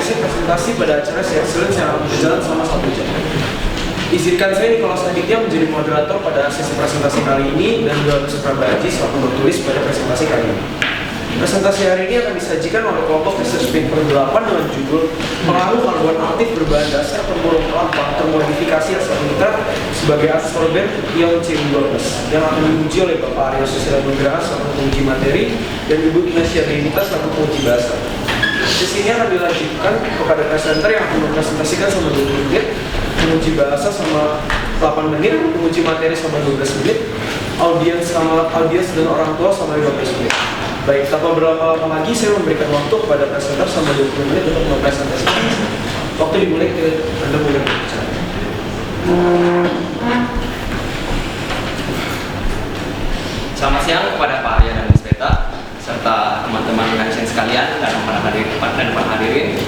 mengisi presentasi pada acara Share Excellence yang berjalan selama 1 jam. Izinkan saya Nikolas Aditya menjadi moderator pada sesi presentasi kali ini dan Yohanes Prabaji selaku penulis pada presentasi kali ini. Presentasi hari ini akan disajikan oleh kelompok research paper 8 dengan judul Pengaruh karbon aktif berbahan dasar tempurung kelapa termodifikasi asam nitrat sebagai absorben ion CU12 yang akan diuji oleh Bapak Aryo Susilo Nugraha selaku penguji materi dan Ibu Ignacia Benita selaku penguji bahasa. Sesi ini akan dilanjutkan kepada presenter yang akan mempresentasikan selama 20 menit, penguji bahasa sama 8 menit, penguji materi sama 12 menit, audiens dan orang tua sama 15 menit. Baik, tanpa berlama-lama lagi, saya memberikan waktu kepada presenter sama 20 menit untuk mempresentasikan. Waktu dimulai, Anda boleh berbicara. Selamat siang kepada Pak Arya dan Ms. Beta, serta teman-teman kandidat sekalian dan para hadirin.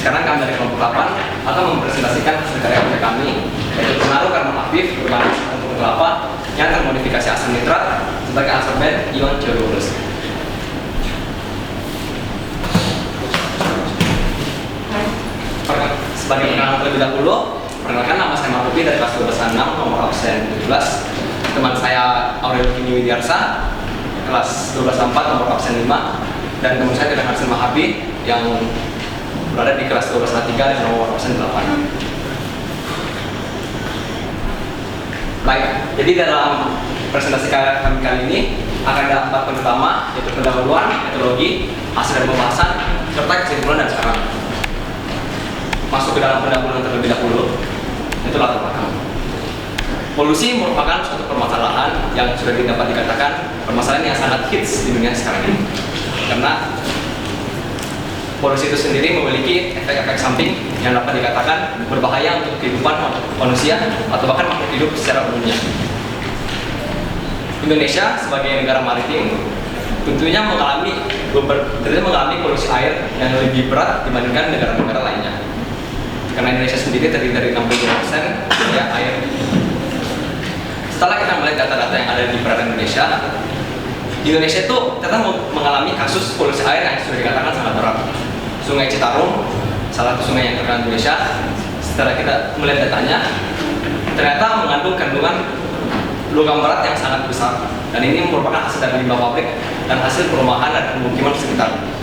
Sekarang kami dari kelompok 8 akan mempresentasikan hasil karya kami, yaitu pengaruh karbon aktif berbahan tempurung kelapa yang termodifikasi asam nitrat sebagai absorben ion CU12. Sebagai perkenalan terlebih dahulu, perkenalkan nama saya Markupi dari kelas 12A6 nomor absen 17. Teman saya Aurel Kini Widiarsa, kelas 12A4 nomor absen 5. Dan teman saya Tidak Harsin Mahabi yang berada di kelas 12A3 dan nomor absen 8. Baik, jadi dalam presentasi kami kali ini akan ada 4 poin utama, yaitu pendahuluan, metodologi, hasil dan pembahasan, serta kesimpulan dan saran. Masuk ke dalam pendahuluan terlebih dahulu, itu latar belakang. Polusi merupakan suatu permasalahan yang sudah dapat dikatakan permasalahan yang sangat hits di dunia sekarang ini. Karena polusi itu sendiri memiliki efek-efek samping yang dapat dikatakan berbahaya untuk kehidupan manusia atau bahkan makhluk hidup secara umumnya. Indonesia sebagai negara maritim tentunya mengalami polusi air yang lebih berat dibandingkan negara-negara lainnya. Karena Indonesia sendiri terdiri dari 62% ya air. Setelah kita melihat data-data yang ada di perairan Indonesia itu ternyata mengalami kasus polusi air yang sudah dikatakan sangat berat. Sungai Citarum, salah satu sungai yang terkenal di Indonesia, setelah kita melihat datanya, ternyata mengandung kandungan logam berat yang sangat besar. Dan ini merupakan hasil dari limbah pabrik dan hasil perumahan dan pemukiman sekitar.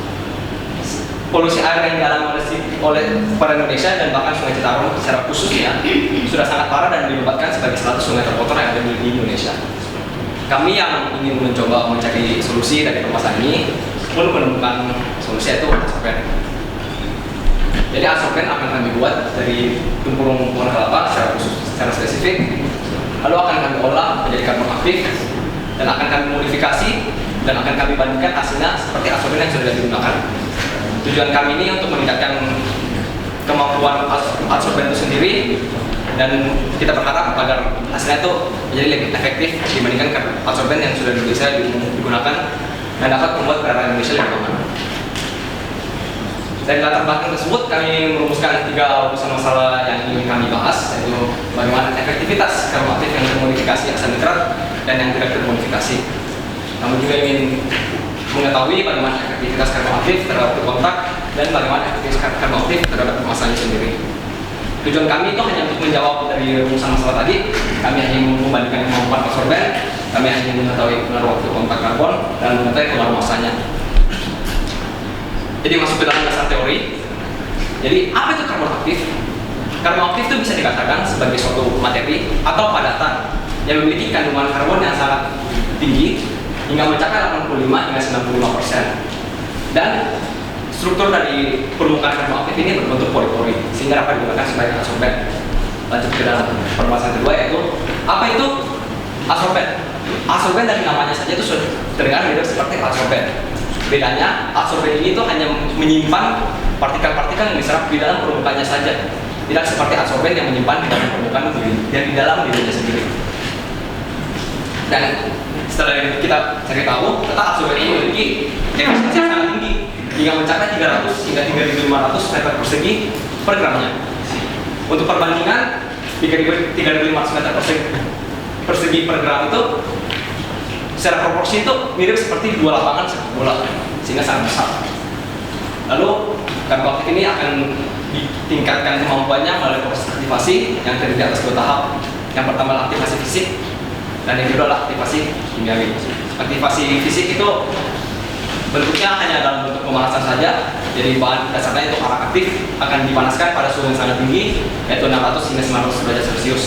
Polusi air yang dialami oleh pada Indonesia dan bahkan Sungai Citarum secara khususnya sudah sangat parah dan dilibatkan sebagai salah satu sungai terkotor yang ada di Indonesia. Kami yang ingin mencoba mencari solusi dari permasalahan ini pun menemukan solusi yaitu absorben. Jadi absorben akan kami buat dari tempurung pohon kelapa secara spesifik, lalu akan kami olah menjadi karbon aktif dan akan kami modifikasi dan akan kami bandingkan hasilnya seperti absorben yang sudah digunakan. Tujuan kami ini untuk meningkatkan kemampuan absorben itu sendiri dan kita berharap agar hasilnya itu menjadi lebih efektif dibandingkan absorben yang sudah bisa digunakan dan dapat membuat perairan Indonesia lebih aman. Dari latar belakang tersebut kami merumuskan 3 urusan masalah yang ingin kami bahas, yaitu bagaimana efektivitas karbon aktif yang termodifikasi asam nitrat dan yang tidak termodifikasi. Kami juga ingin mengetahui bagaimana efektivitas karbon aktif terhadap kontak dan bagaimana efektivitas karbon aktif terhadap permasalahan sendiri. Tujuan kami itu hanya untuk menjawab dari rumusan masalah tadi. Kami hanya membandingkan kemampuan absorben, kami hanya mengetahui pengaruh waktu kontak karbon dan mengetahui pengaruh masanya. Jadi masuk ke dalam dasar teori. Jadi apa itu karbon aktif? Karbon aktif itu bisa dikatakan sebagai suatu materi atau padatan yang memiliki kandungan karbon yang sangat tinggi hingga mencapai 85 hingga 95%. Dan struktur dari permukaan karbon aktif ini berbentuk pori-pori sehingga dapat digunakan sebagai absorben. Lanjut ke dalam permasalahan kedua, yaitu apa itu absorben? Absorben dari namanya saja itu sudah terdengar mirip seperti absorben. Bedanya absorben ini tuh hanya menyimpan partikel-partikel yang diserap di dalam permukaannya saja, tidak seperti absorben yang menyimpan di dalam permukaan dan di dalam dirinya sendiri. Dan setelah kita cari tahu, ternyata absorben ini memiliki efisiensi yang sangat tinggi hingga mencapai 300 hingga 3.500 meter persegi per gramnya. Untuk perbandingan, 3.500 meter persegi per gram itu secara proporsi itu mirip seperti 2 lapangan sepak bola, sehingga sangat besar. Lalu Karbon aktif ini akan ditingkatkan kemampuannya melalui proses aktivasi yang terdiri atas 2 tahap. Yang pertama adalah aktivasi fisik, dan yang kedua adalah aktivasi kimiawi. Aktivasi fisik itu bentuknya hanya dalam bentuk pemanasan saja. Jadi bahan dasarnya itu arak aktif akan dipanaskan pada suhu yang sangat tinggi, yaitu 600 hingga 900 derajat Celcius.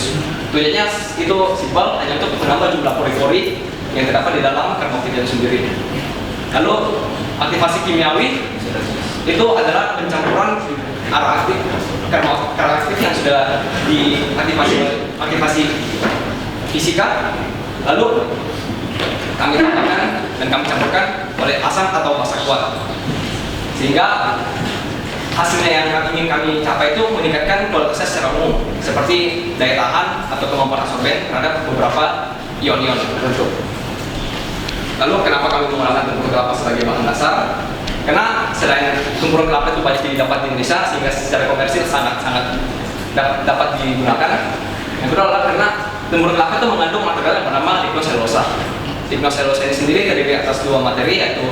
Tujuannya itu simpel, hanya untuk menambah jumlah pori-pori yang terdapat di dalam karbon aktif itu sendiri. Lalu aktivasi kimiawi itu adalah pencampuran arak aktif karbon aktif yang sudah diaktivasi fisika, lalu kami tambahkan dan kami campurkan oleh asam atau basa kuat, sehingga hasilnya yang ingin kami capai itu meningkatkan kualitasnya secara umum, seperti daya tahan atau kemampuan absorben terhadap beberapa ion-ion tertentu. Lalu kenapa kami menggunakan tempurung kelapa sebagai bahan dasar? Karena selain tempurung kelapa itu banyak didapat di Indonesia, sehingga secara komersil sangat-sangat dapat digunakan. Yang kedua adalah karena tempurung kelapa itu mengandung material yang bernama lignoselulosa. Lignoselulosa ini sendiri terdiri atas 2 materi, yaitu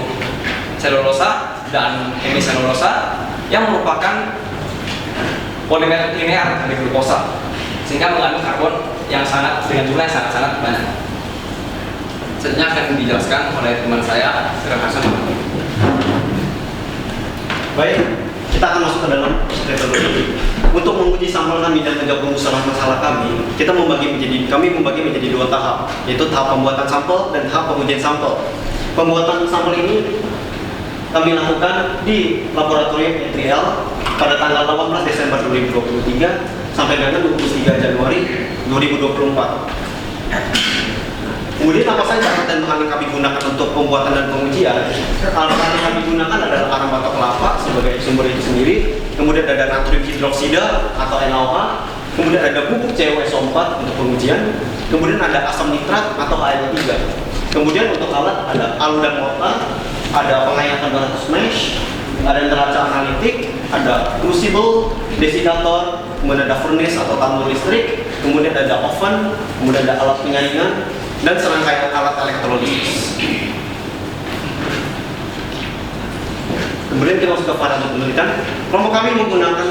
selulosa dan hemiselulosa, yang merupakan polimer linear dari glukosa, sehingga mengandung karbon yang dengan jumlah yang sangat-sangat banyak. Selanjutnya akan dijelaskan oleh teman saya, Sirakarsan. Baik, kita akan masuk ke dalam metodologi. Untuk menguji sampel kami dan menjawab permasalahan masalah kami, kami membagi menjadi 2 tahap, yaitu tahap pembuatan sampel dan tahap pengujian sampel. Pembuatan sampel ini kami lakukan di laboratorium ETRIAL pada tanggal 18 Desember 2023 sampai dengan 23 Januari 2024. Kemudian apa saja alat dan bahan yang kami gunakan untuk pembuatan dan pengujian? Alat yang kami gunakan adalah arang batok kelapa sebagai sumber itu sendiri, kemudian ada natrium hidroksida atau NaOH, kemudian ada bubuk CuSO4 untuk pengujian, kemudian ada asam nitrat atau HNO3. Kemudian untuk alat ada alu dan mortar, ada pengayatan 200 mesh, ada neraca analitik, ada crucible, desidator, kemudian ada furnace atau tandur listrik, kemudian ada oven, kemudian ada alat penyaringan, dan serangkaian alat elektrolisis. Kemudian kita masuk ke variabel penelitian. Kelompok kami menggunakan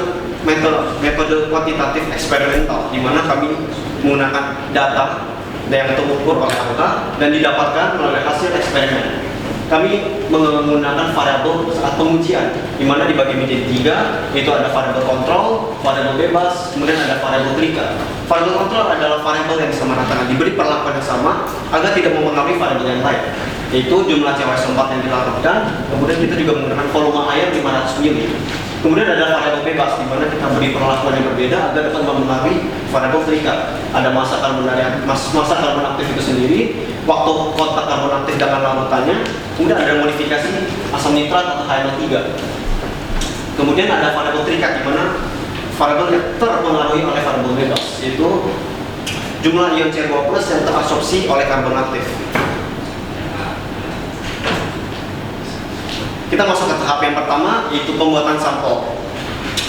metode kuantitatif eksperimental, di mana kami menggunakan data yang terukur oleh angka dan didapatkan melalui hasil eksperimen. Kami menggunakan variabel saat pengujian, di mana dibagi menjadi 3, yaitu ada variabel kontrol, variabel bebas, kemudian ada variabel terikat. Variabel kontrol adalah variabel yang disamaratakan, diberi perlakuan yang sama agar tidak mempengaruhi variabel yang lain, yaitu jumlah CuSO4 yang dilarutkan. Kemudian kita juga menggunakan volume air 500 ml. Kemudian ada variabel bebas, di mana kita beri perlakuan yang berbeda agar dapat mempengaruhi variabel terikat. Ada massa karbon aktif itu sendiri, waktu kontak karbon aktif dengan larutannya, kemudian ada modifikasi asam nitrat atau HNO3. Kemudian ada variabel terikat, di mana variabel yang terpengaruhi oleh variabel bebas, yaitu jumlah ion CO2+ yang terabsorpsi oleh karbon aktif. Kita masuk ke tahap yang pertama, yaitu pembuatan sampel.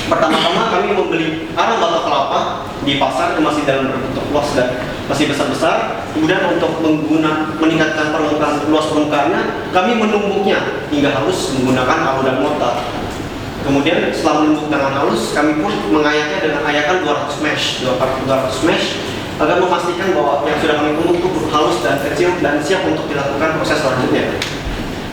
Pertama-tama kami membeli arang batok kelapa di pasar yang masih dalam bentuk luas dan masih besar-besar. Kemudian untuk meningkatkan luas permukaannya, kami menumbuknya hingga halus menggunakan alu dan mortar. Kemudian setelah menumbuk dengan halus, kami pun mengayaknya dengan ayakan 200 mesh agar memastikan bahwa yang sudah kami tumbuk itu halus dan kecil dan siap untuk dilakukan proses selanjutnya.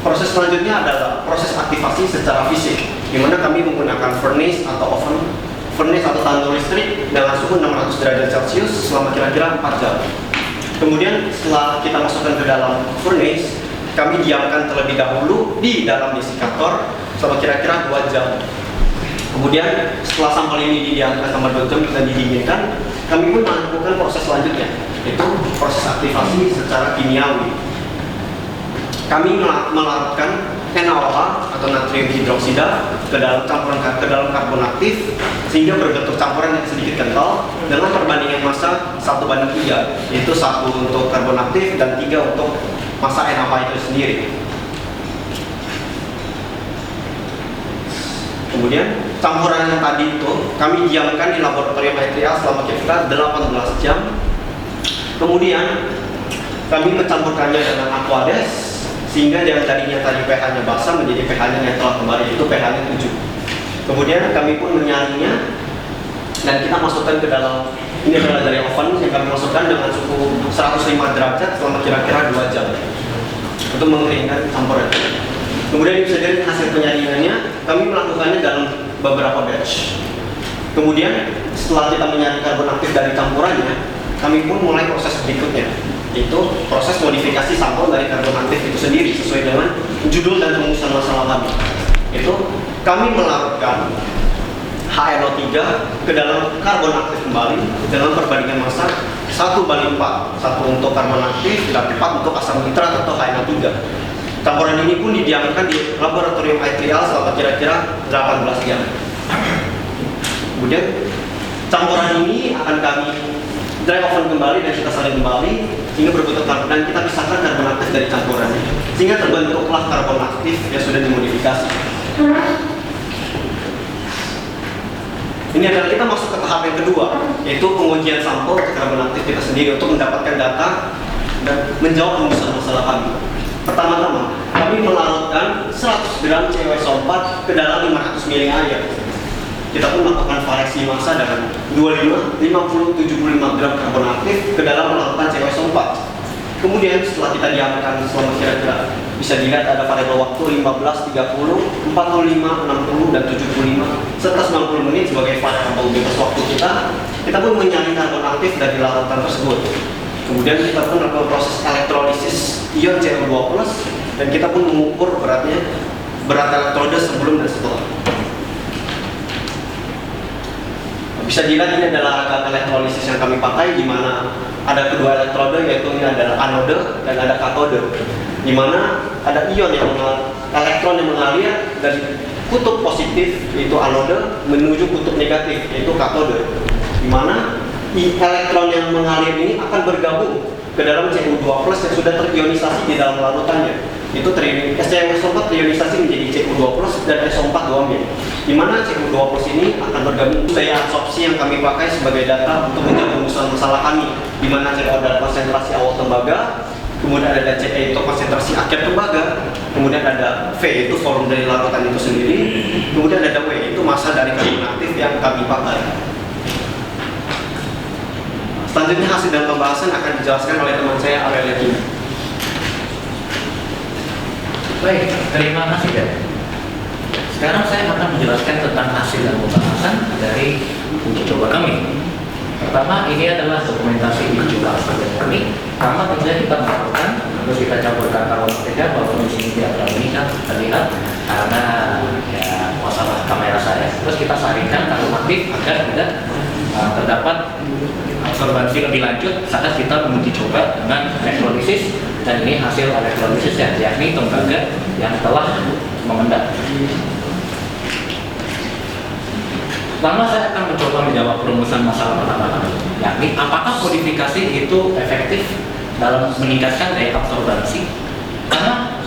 Proses selanjutnya adalah proses aktivasi secara fisik, di mana kami menggunakan furnace atau oven, furnace atau tandur listrik dengan suhu 600 derajat Celcius selama kira-kira 4 jam. Kemudian setelah kita masukkan ke dalam furnace, kami diamkan terlebih dahulu di dalam desikator selama kira-kira 2 jam. Kemudian setelah sampel ini didiamkan selama 2 jam dan didinginkan, kami pun melakukan proses selanjutnya, yaitu proses aktivasi secara kimiawi. Kami melarutkan NaOH atau natrium hidroksida ke dalam karbon aktif sehingga berbentuk campuran yang sedikit kental dengan perbandingan massa 1:3, yaitu 1 untuk karbon aktif dan 3 untuk massa NaOH itu sendiri. Kemudian campuran yang tadi itu kami diamkan di laboratorium ETRIAL selama kira-kira 18 jam. Kemudian kami mencampurkannya dengan aquades sehingga yang tadinya pH-nya basah menjadi pH-nya netral kembali, yaitu pH-nya 7. Kemudian kami pun menyaringnya dan kita masukkan ke dalam, ini adalah dari oven yang kami masukkan dengan suhu 105 derajat selama kira-kira 2 jam untuk mengeringkan campuran. Kemudian bisa dilihat hasil penyaringannya, kami melakukannya dalam beberapa batch. Kemudian setelah kita menyaring karbon aktif dari campurannya, kami pun mulai proses berikutnya, yaitu proses modifikasi sampel dari karbon aktif itu sendiri sesuai dengan judul dan rumusan masalah kami. Itu kami melarutkan HNO3 ke dalam karbon aktif kembali dengan perbandingan massa 1/4, 1 untuk karbon aktif dan 4 untuk asam nitrat atau HNO3. Campuran ini pun didiamkan di laboratorium I3L selama kira-kira 18 jam. Kemudian campuran ini akan kami dry oven kembali dan kita salin kembali sehingga berbentuk karbon, dan kita pisahkan karbon aktif dari campurannya sehingga terbentuklah karbon aktif yang sudah dimodifikasi. Ini adalah kita masuk ke tahap yang kedua, yaitu pengujian sampel karbon aktif kita sendiri untuk mendapatkan data dan menjawab rumusan masalah kami. Pertama-tama, kami melarutkan 100 gram COSO4 ke dalam 500 ml air. Kita pun melakukan variasi massa dengan 25, 50, 75 gram karbon aktif ke dalam larutan COSO4. Kemudian setelah kita diamkan selama kira-kira bisa dilihat ada variabel waktu 15, 30, 45, 60, dan 75 serta 90 menit sebagai variabel bebas waktu kita pun menyaring karbon aktif dari larutan tersebut. Kemudian kita pun melakukan proses elektrolisis ion CO2+, dan kita pun mengukur berat elektroda sebelum dan setelah. Bisa dilihat ini adalah alat elektrolisis yang kami pakai, di mana ada kedua elektroda, yaitu ini adalah anode dan ada katode, di mana ada ion elektron yang mengalir dari kutub positif yaitu anode menuju kutub negatif yaitu katode, di mana elektron yang mengalir ini akan bergabung ke dalam Cu2+ yang sudah terionisasi di dalam larutannya. Itu SCO4 terionisasi menjadi Cu2+ dan SO4 2-ambil, di mana Cu2+ ini akan bergabung. Daya absorpsi yang kami pakai sebagai data untuk menjawab rumusan masalah kami, di mana CO adalah konsentrasi awal tembaga, kemudian ada Ce itu konsentrasi akhir tembaga, kemudian ada V itu volume dari larutan itu sendiri, kemudian ada W itu massa dari karbon aktif yang kami pakai. Selanjutnya hasil dan pembahasan akan dijelaskan oleh teman saya Aurelia Kim. Baik, terima kasih Dan. Sekarang saya akan menjelaskan tentang hasil dan pembahasan dari uji coba kami. Pertama, ini adalah dokumentasi uji coba kami. Pertama, tentunya kita melakukan, terus kita campurkan karbon aktifnya, walaupun di sini tidak terlalu terlihat karena ya masalah kamera saya. Terus kita saringkan karbon aktif agar tidak terdapat absorbansi lebih lanjut saat kita menguji coba dengan elektrolisis, dan ini hasil elektrolisis yakni tembaga yang telah mengendap. Pertama, saya akan mencoba menjawab perumusan masalah pertama, yakni apakah modifikasi itu efektif dalam meningkatkan daya absorbansi? Karena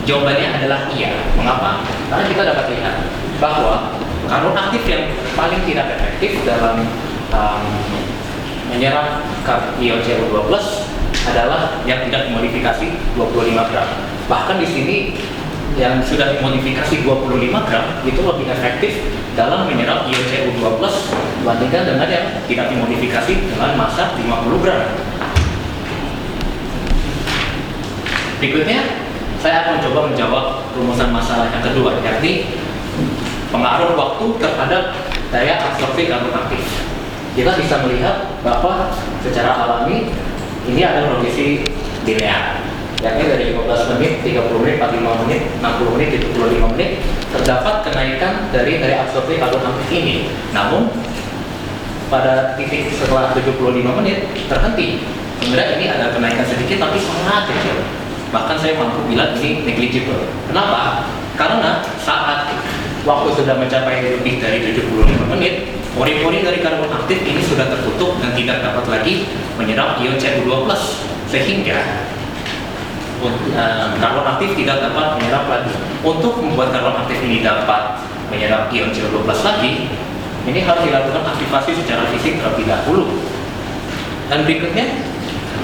jawabannya adalah iya. Mengapa? Karena kita dapat lihat bahwa karbon aktif yang paling tidak efektif dalam menyerap ion CO2+ adalah yang tidak dimodifikasi 25 gram. Bahkan di sini yang sudah dimodifikasi 25 gram itu lebih efektif dalam menyerap ion CO2+ dibandingkan dengan yang tidak dimodifikasi dengan massa 50 gram. Berikutnya, saya akan mencoba menjawab rumusan masalah yang kedua, yakni pengaruh waktu terhadap daya absorpsi karbon aktif. Kita bisa melihat bahwa secara alami ini ada progresi linear, yakni dari 15 menit, 30 menit, 45 menit, 60 menit, 75 menit terdapat kenaikan dari daya absorpsi karbon aktif ini. Namun pada titik setelah 75 menit terhenti. Sebenarnya ini ada kenaikan sedikit tapi sangat kecil. Bahkan saya mampu bilang ini negligible. Kenapa? Karena saat waktu sudah mencapai lebih dari 75 menit, pori-pori dari karbon aktif ini sudah tertutup dan tidak dapat lagi menyerap ion CO2+, sehingga karbon aktif tidak dapat menyerap lagi. Untuk membuat karbon aktif ini dapat menyerap ion CO2+ lagi, ini harus dilakukan aktivasi secara fisik terlebih dahulu. Dan berikutnya,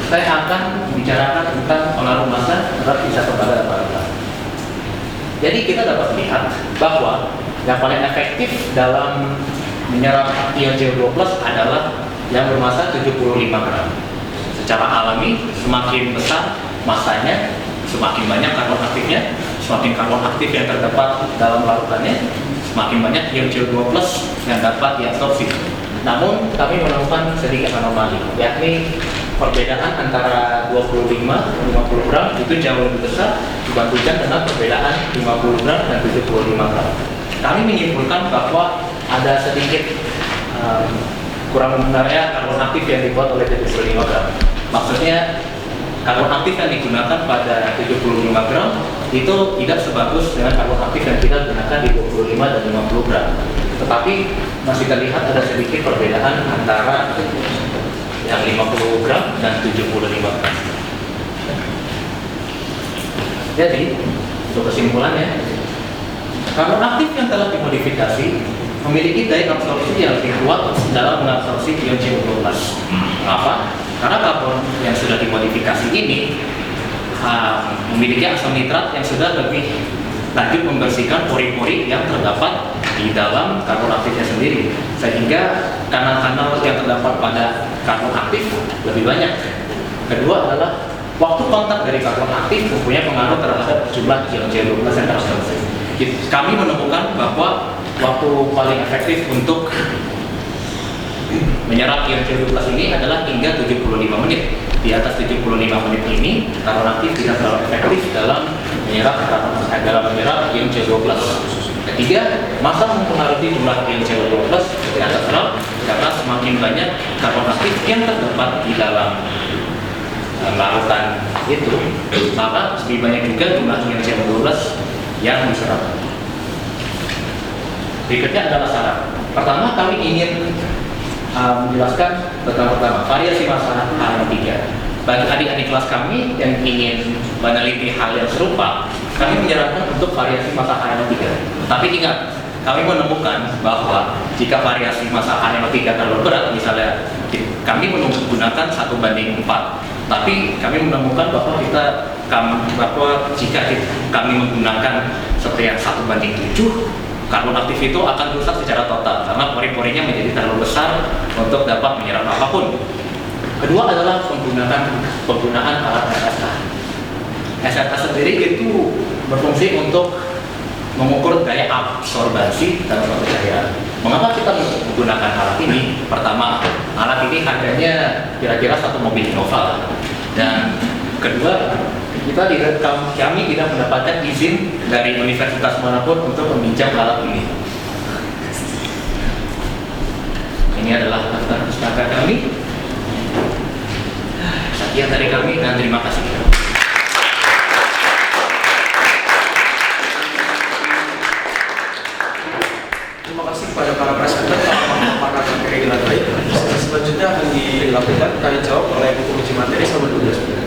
saya akan membicarakan tentang pengaruh massa terhadap sisa tembaga dan larutan. Jadi kita dapat melihat bahwa yang paling efektif dalam menyerap ion CO2+ adalah yang bermassa 75 gram. Secara alami, semakin besar massanya, semakin banyak karbon aktifnya, semakin karbon aktif yang terdapat dalam larutannya, semakin banyak ion CO2+ yang dapat diabsorpsi. Namun, kami menemukan sedikit anomali, yakni perbedaan antara 25-50 gram itu jauh lebih besar dibandingkan dengan perbedaan 50 gram dan 75 gram. Kami menyimpulkan bahwa ada sedikit kurang benarnya karbon aktif yang dibuat oleh 75 gram. Maksudnya karbon aktif yang digunakan pada 75 gram itu tidak sebagus dengan karbon aktif yang kita gunakan di 25 dan 50 gram. Tetapi masih terlihat ada sedikit perbedaan antara yang 50 gram dan 75 gram. Jadi, untuk kesimpulannya, karbon aktif yang telah dimodifikasi memiliki daya absorpsi yang lebih kuat dalam mengabsorpsi ion CO2+. Kenapa? Karena karbon yang sudah dimodifikasi ini memiliki asam nitrat yang sudah lebih lanjut membersihkan pori-pori yang terdapat di dalam karbon aktifnya sendiri, sehingga kanal-kanal yang terdapat pada karbon aktif lebih banyak. Kedua adalah waktu kontak dari karbon aktif mempunyai pengaruh terhadap jumlah ion CO2+ yang terabsorpsi. Kami menemukan bahwa waktu paling efektif untuk menyerap ion CO2+ ini adalah hingga 75 menit. Di atas 75 menit ini, karbon aktif tidak terlalu efektif dalam menyerap ion CO2+. Ketiga, massa mempengaruhi jumlah ion CO2+ tidak terserap karena semakin banyak karbon aktif yang terdapat di dalam larutan itu, maka lebih banyak juga jumlah ion CO2+ yang diserap. Berikutnya adalah syarat. Pertama, kami ingin menjelaskan tentang variasi massa HNO3. Bagi adik-adik kelas kami yang ingin meneliti hal yang serupa, kami menyarankan untuk variasi massa HNO3. Tapi ingat, kami menemukan bahwa jika variasi massa HNO3 terlalu berat, misalnya kami menggunakan 1:4, tapi kami menemukan bahwa jika kami menggunakan seperti yang 1:7, karbon aktif itu akan rusak secara total karena pori-porinya menjadi terlalu besar untuk dapat menyerap apapun. Kedua adalah penggunaan alat SRK. SRK sendiri itu berfungsi untuk mengukur daya absorbansi dalam suatu cairan. Mengapa kita menggunakan alat ini? Pertama, alat ini harganya kira-kira 1 mobil Innova. Dan kedua, kami tidak mendapatkan izin dari universitas manapun untuk meminjam alat ini. Ini adalah daftar pustaka kami. Sekian dari kami dan terima kasih. Terima kasih kepada para presenter telah memaparkan materi dengan baik. Sesi selanjutnya akan dilakukan tanya jawab oleh buku uji materi selama 12 menit.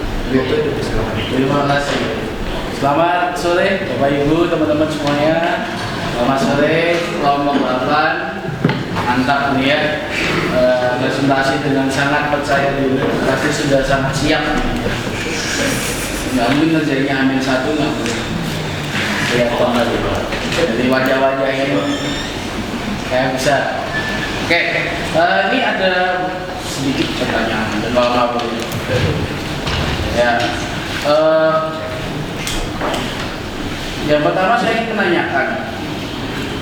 Terima kasih. Selamat sore Bapak Ibu, teman-teman semuanya. Selamat sore kelompok 8. Mantap nih ya. Presentasi dengan sangat percaya diri. Pasti sudah sangat siap. Nggak mungkin kerjanya ambil satu nggak boleh. Jadi wajah-wajah ini kayak bisa. Oke, ini ada sedikit pertanyaan dan kalau boleh. Ya, yang pertama saya ingin menanyakan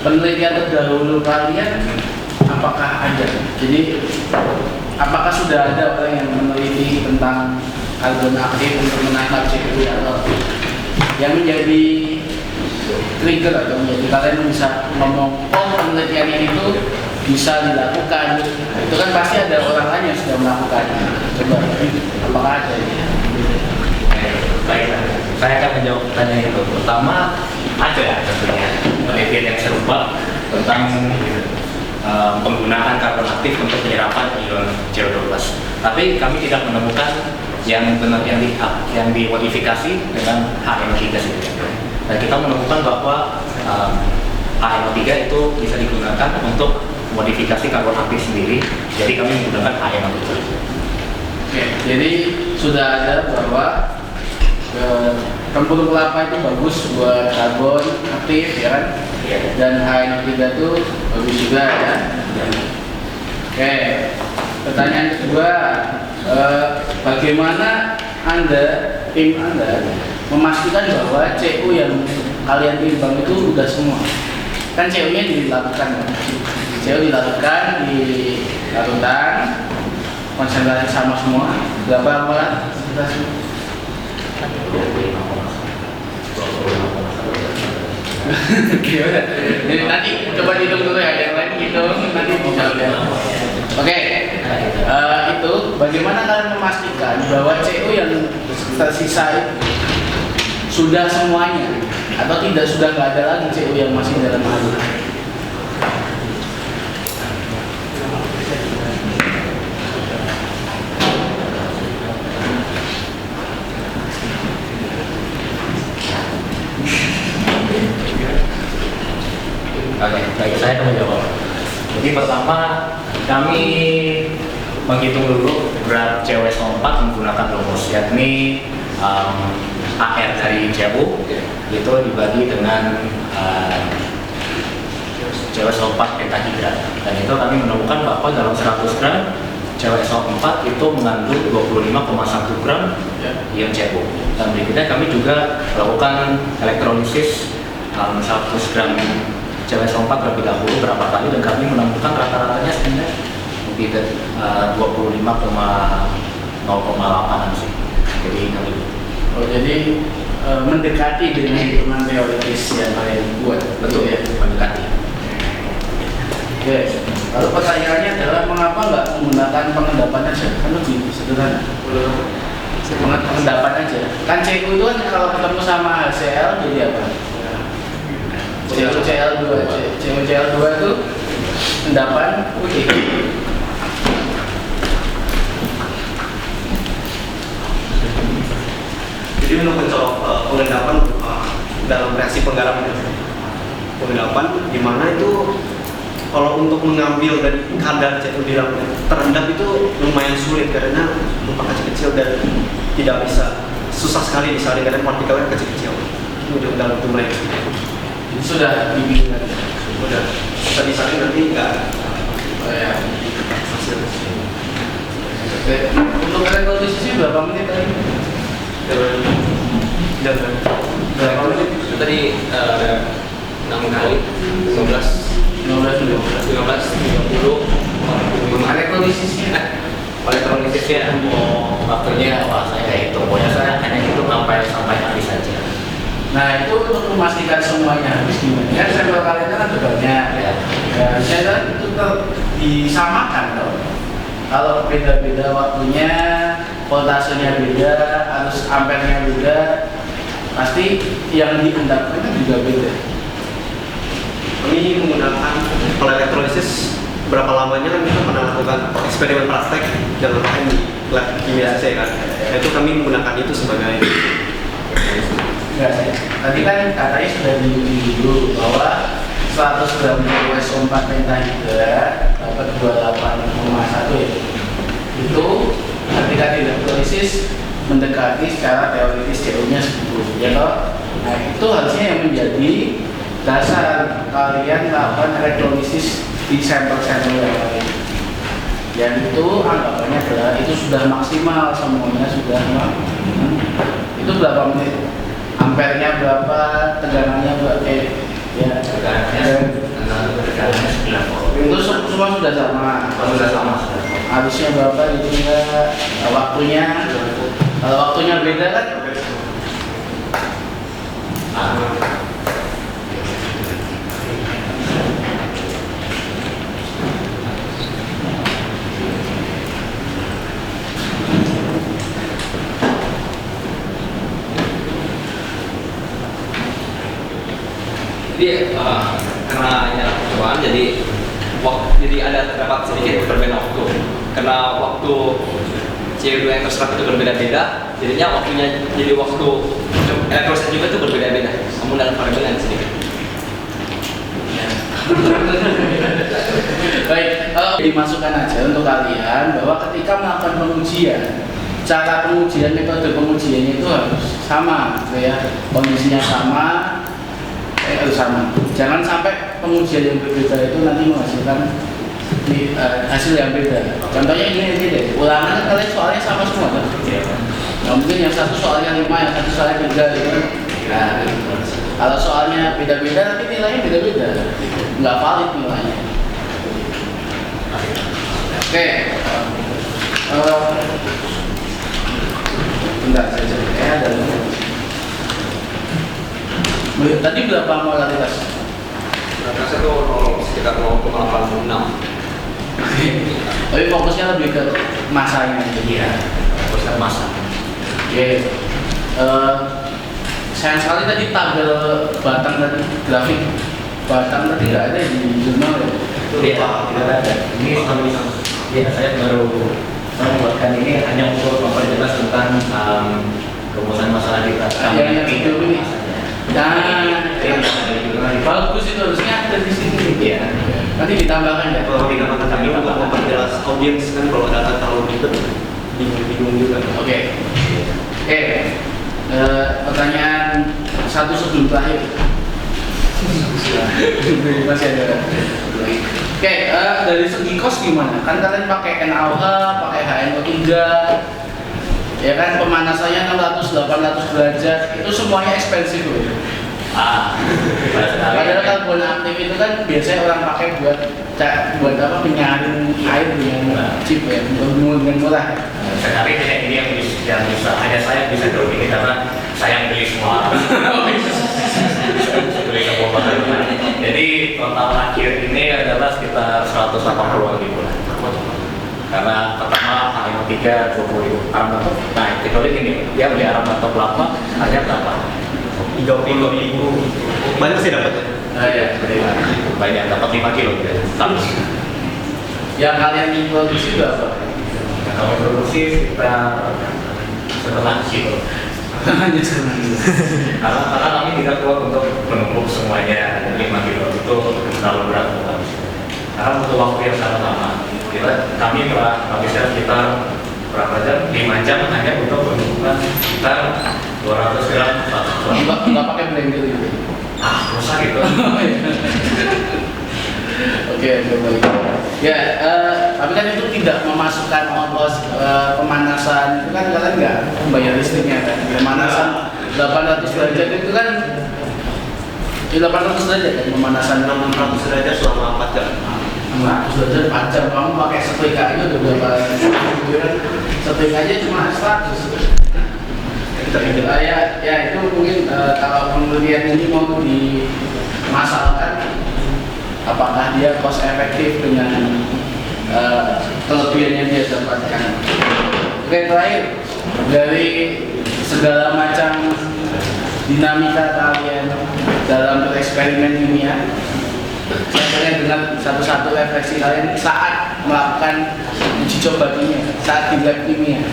penelitian terdahulu kalian apakah ada? Jadi apakah sudah ada orang yang meneliti tentang karbon aktif untuk menangkap CO2 atau yang menjadi trigger atau menjadi kalian bisa ngomong penelitian ini itu bisa dilakukan? Itu kan pasti ada orang lain yang sudah melakukan. Coba, apakah ada? Baik, saya akan menjawab pertanyaan itu. Pertama, ada tentunya penelitian yang serupa tentang penggunaan karbon aktif untuk penyerapan ion CO2+. Tapi kami tidak menemukan yang benar yang dimodifikasi dengan HNO3 sendiri. Dan kita menemukan bahwa HNO3 itu bisa digunakan untuk modifikasi karbon aktif sendiri. Jadi kami menggunakan HNO3. Oke, jadi sudah ada bahwa tempurung kelapa itu bagus buat karbon aktif ya kan, dan HNO3 itu bagus juga ya. Oke, pertanyaan kedua, bagaimana tim Anda memastikan bahwa CO yang kalian timbang itu udah semua? Kan CO-nya dilakukan, CO dilakukan di larutan, konsentrasi sama semua, berapa lama konsentrasi? Jadi nanti coba dihitung dulu ya, yang lain hitung nanti dijawab ya. Oke, itu bagaimana kalian memastikan bahwa CO yang tersisa sudah semuanya atau tidak, sudah nggak ada lagi CO yang masih dalam air? Oke, baik, saya akan menjawab. Jadi pertama kami menghitung dulu berat COSO4 menggunakan rumus, yakni AR dari CO itu dibagi dengan COSO4 pentahidrat, dan itu kami menemukan bahwa dalam 100 gram COSO4 itu mengandung 25,1 gram ion CO. Dan berikutnya kami juga melakukan elektrolisis 100 gram COSO4 terlebih dahulu berapa kali, dan kami menemukan rata-ratanya sebenarnya lebih dari 25,0,8an sih. Jadi kami jadi mendekati dengan hitungan teoritis yang kalian buat, betul ya? mendekati. Oke, lalu pertanyaannya adalah mengapa nggak menggunakan pengendapan aja? Kan lebih sederhana. Pengendapan aja. Kan CO itu kan kalau ketemu sama HCl jadi apa? COCl2 itu endapan putih. Jadi untuk mencolok pengendapan dalam reaksi penggarapan, di mana itu kalau untuk mengambil dari kadar CO di dalam terendap itu lumayan sulit karena berupa kecil-kecil dan tidak bisa, susah sekali disaring karena partikelnya kecil-kecil. Itu dalam jumlah yang sedikit. Sudah dibimbing, Udah bisa disaring nanti enggak ya. hasil. Oke, untuk elektrolisis berapa menit tadi? Jangan. Berapa menit? Tadi ada 6 kali, 15, 30. Elektrolisisnya Elektrolitisnya waktunya saya nggak hitung, pokoknya saya hanya hitung sampai habis saja. Nah itu untuk memastikan semuanya habis gimana? Ya sampel kalian kan ada banyak ya. Saya kan itu disamakan loh. Kalau beda-beda waktunya, voltasenya beda, arus ampernya beda, pasti yang diendapkan kan juga beda. Kami menggunakan kalau elektrolisis berapa lamanya kan kita pernah lakukan eksperimen praktek dalam di lab kimia saya kan. Itu kami menggunakan itu sebagai Enggak, tadi kan katanya sudah diuji dulu bahwa 100 gram COSO4 pentahidrat dapat 28,1 ya. Itu ketika dielektrolisis mendekati secara teoritis CO-nya 10 ya toh. Nah itu harusnya yang menjadi dasar kalian melakukan elektrolisis di sampel-sampel yang lain. Dan itu anggapannya adalah itu sudah maksimal semuanya sudah itu berapa menit? Ampernya berapa, tegangannya berapa, ya Tegangannya 9 itu semua sudah sama. Sudah sama. Harusnya berapa itu enggak, waktunya, kalau waktunya beda kan? Jadi karena ini percobaan jadi ada terdapat sedikit perbedaan waktu. Karena waktu CO2 yang terserap itu berbeda-beda, jadinya waktunya jadi waktu elektrolisis juga itu berbeda-beda. Namun dalam variabel yang sedikit. Baik, dimasukkan aja untuk kalian bahwa ketika melakukan pengujian cara pengujian, metode pengujiannya itu harus sama, gitu ya, kondisinya sama, harus sama. Jangan sampai pengujian yang berbeda itu nanti menghasilkan hasil yang beda. Contohnya ini deh, ulangan kalian soalnya sama semua kan? Nah, mungkin yang satu soalnya 5, yang satu soalnya 3 gitu kan? Nah, kalau soalnya beda-beda nanti nilainya beda-beda, nggak valid nilainya. Oke, bentar saya cek ada. Tadi berapa molaritas? Molaritas itu sekitar 0,86. Tapi fokusnya lebih ke masanya jadi ya, Fokus ke masa. Oke. Sayang sekali tadi tabel batang tadi, grafik batang tadi nggak ada di jurnal ya. Iya, tidak ada. Ini ya saya baru membuatkan ini hanya untuk memperjelas tentang rumusan masalah kita. Yang video ini. Nah, bagus itu harusnya ada di sini. Iya. Nanti ditambahkan ya. Kalau dikatakan tadi untuk memperjelas audiens kan kalau data terlalu ribet bingung juga. Oke. Pertanyaan satu sebelum terakhir. Masih ada. Oke, dari segi kos gimana? Kan kalian pakai NaOH, pakai HNO3, ya kan pemanasannya 600-800 derajat, itu semuanya ekspensif loh. Padahal karbon aktif itu kan biasanya orang pakai buat apa penyaring air dengan chip ya, dengan murah. Sekali ini yang bisa hanya saya bisa jawab ini karena saya beli semua. Beli semua bahan. Jadi total akhir ini adalah sekitar 180 ribu lah. Karena pertama HNO3 20.000 Aramatok. Nah, kecuali ini dia beli Aramatok lama harganya berapa? 30.000. Banyak sih dapatnya. Ya, Banyak dapat 5 kilo gitu. yang kalian introduksi berapa? Kalau produksi sekitar setengah kilo. Karena kami tidak kuat untuk menumpuk semuanya 5 kilo itu terlalu berat untuk kami. Karena butuh waktu yang sangat lama. Kami telah menghabiskan sekitar berapa jam? 5 jam hanya untuk menumpukan sekitar 200 gram. Nggak pakai blender gitu? Rusak gitu. Oke, baik. Ya, tapi kan itu tidak memasukkan ongkos pemanasan, itu kan kalian nggak membayar listriknya kan? Pemanasan 800 derajat itu kan 800 derajat kan pemanasan 600 derajat selama 4 jam. 600 derajat 4 jam, kamu pakai setrika itu udah berapa? Setrikanya cuma 100. Ya itu mungkin kalau penelitian ini mau dimasalkan, apakah dia cost efektif dengan kelebihan yang dia dapatkan. Oke, terakhir dari segala macam dinamika kalian dalam eksperimen kimia, saya pengen dengar satu-satu refleksi kalian saat melakukan uji coba kimia, saat di lab kimia.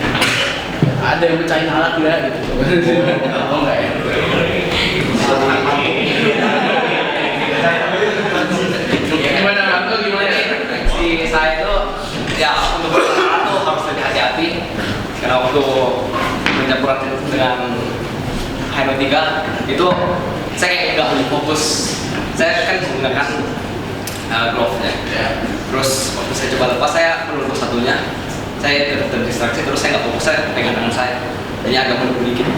Ada yang pecahin alat nggak gitu? Oh enggak ya? Gimana Bang? Gimana? Si saya itu ya untuk berkala tuh harus lebih hati-hati karena waktu pencampuran dengan HNO3 itu saya kayak nggak lebih fokus. Saya kan menggunakan glove ya. Terus waktu saya coba lepas saya perlu lepas satunya. Saya terdistraksi terus saya nggak fokus, saya pegang tangan saya. Jadi agak menurut dikit.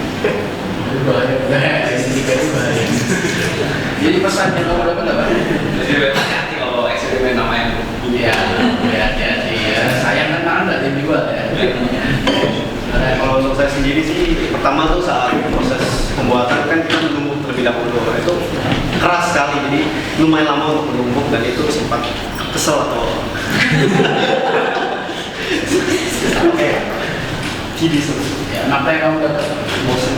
Jadi pesannya kamu dapat apa? Jadi hati-hati kalau eksperimen namanya. Iya, hati-hati ya. Sayang kan tangan nggak dijual ya. Kalau untuk saya sendiri sih, pertama tuh saat proses pembuatan kan kita menumbuk terlebih dahulu. Itu keras sekali, jadi lumayan lama untuk menumbuk dan itu sempat kesel atau jadi Ya, apa yang kamu dapat? bosan.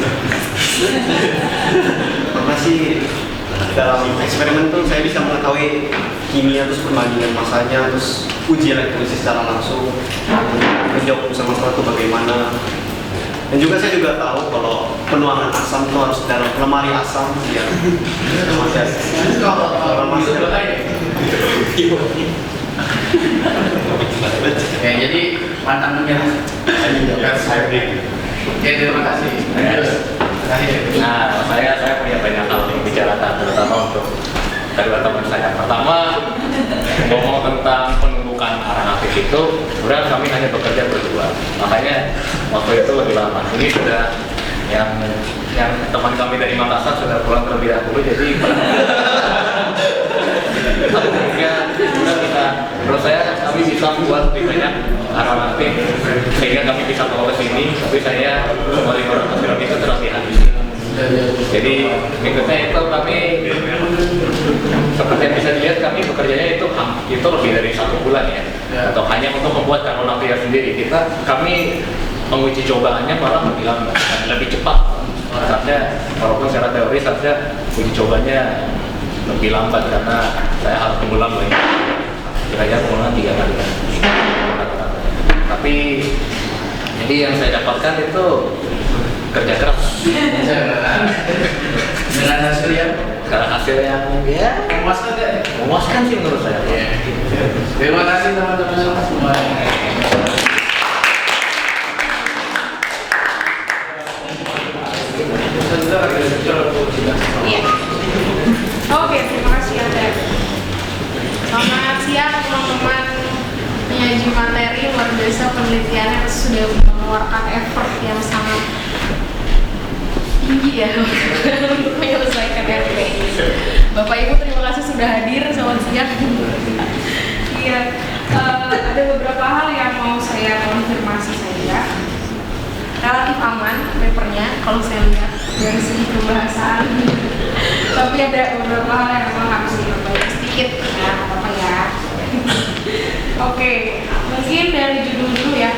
Karena sih dalam eksperimen tuh saya bisa mengetahui kimia terus perbandingan masanya, terus uji elektrolisis secara langsung, menjawab masalah itu bagaimana. Dan juga saya juga tahu kalau penuangan asam itu harus dalam lemari asam biar masih Kalau masih ya, jadi pantang menyerah. Oke, terima kasih. Nah, saya punya banyak hal yang dibicarakan, terutama untuk kedua teman saya. Pertama, ngomong tentang penumbukan arang aktif itu, sebenarnya kami hanya bekerja berdua. Makanya waktu itu lebih lama. Ini sudah yang teman kami dari Makassar sudah pulang terlebih dahulu, jadi sudah kita, menurut saya kami bisa membuat lebih banyak arang aktif sehingga kami bisa bawa ke sini. Tapi saya kembali ke film itu terlebih habis. Jadi berikutnya itu kami seperti yang bisa dilihat kami bekerjanya itu lebih dari 1 bulan ya, atau hanya untuk membuat karbon aktif sendiri. Kami menguji cobaannya malah lebih lambat dan lebih cepat. Saatnya walaupun secara teori saja uji cobanya lebih lambat karena saya harus mengulang lagi. Kira-kira pengulangan 3 kali kan. Tapi jadi yang saya dapatkan itu kerja keras Dengan hasil yang karena hasil yang ya memuaskan ya. memuaskan sih menurut saya. Terima kasih teman-teman semua. Iya. Oke, terima kasih Anda. Selamat siang teman-teman penyaji materi, luar biasa penelitiannya sudah mengeluarkan effort yang sangat tinggi ya untuk menyelesaikan RP ini. Bapak Ibu terima kasih sudah hadir, selamat siang. Iya, ada beberapa hal yang mau saya konfirmasi saja. Relatif aman papernya kalau saya lihat dari segi pembahasan. Tapi ada beberapa hal yang memang harus diperbaiki sedikit ya, apa ya. Oke, mungkin dari judul dulu ya.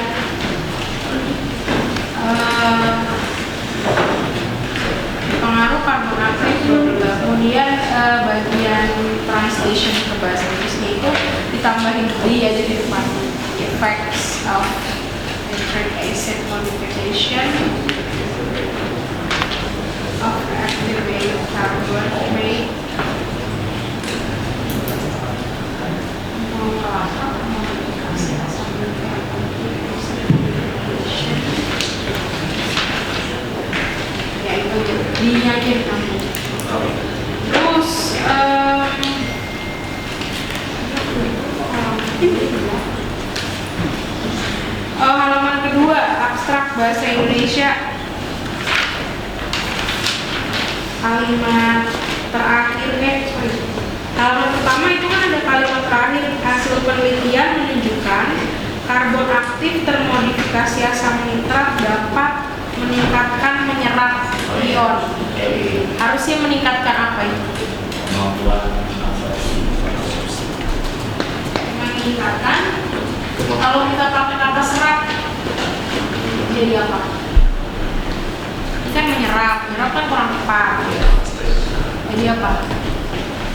Pengaruh karbon aktif, kemudian bagian translation ke bahasa Inggrisnya itu ditambahin D aja di depan, effects of nitric acid modification of activated carbon rate modifikasi asam ya itu D-nya aja ditambah. Terus halaman kedua, abstrak bahasa Indonesia, kalimat terakhir halaman pertama itu kan ada kalimat terakhir, hasil penelitian menunjukkan karbon aktif termodifikasi asam nitrat dapat meningkatkan menyerap ion. Harusnya meningkatkan apa itu? Meningkatkan. Kalau kita pakai kata serap, jadi apa? Ini kan menyerap kan kurang tepat. Jadi apa?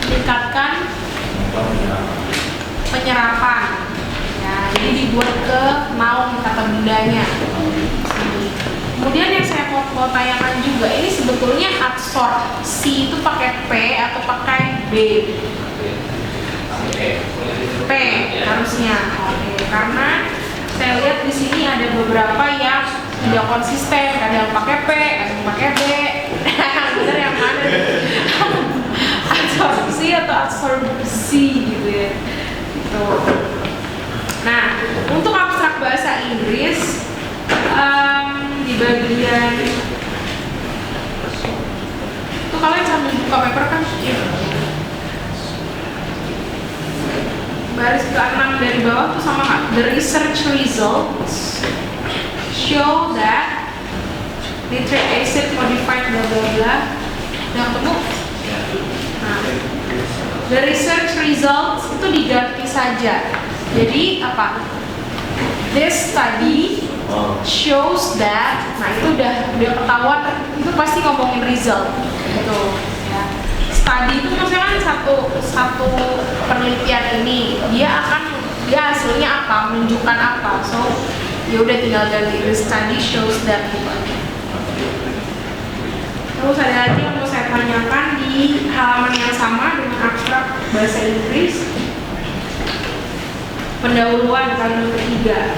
Meningkatkan penyerapan. Ya, jadi dibuat ke noun kata bundanya. Kemudian yang saya mau tanyakan juga, ini sebetulnya adsorpsi itu pakai P atau pakai B? P harusnya. Oke, karena saya lihat di sini ada beberapa yang tidak konsisten, ada yang pakai P, ada yang pakai B. Bener yang mana? Adsorpsi atau adsorpsi gitu ya. Gitu. Nah, untuk abstrak bahasa Inggris di bagian itu kalian sambil buka paper kan? Baris ke-6 dari bawah tuh sama nggak? The research results show that nitric acid modified bla bla bla. Udah ketemu? Nah, the research results itu diganti saja. Jadi apa? This study shows that, nah itu udah ketahuan, itu pasti ngomongin result gitu ya. Study itu maksudnya kan satu penelitian ini dia hasilnya apa, menunjukkan apa, so ya udah tinggal ganti the study shows that gitu. Terus ada lagi yang mau saya tanyakan di halaman yang sama dengan abstrak bahasa Inggris, pendahuluan kalimat ketiga.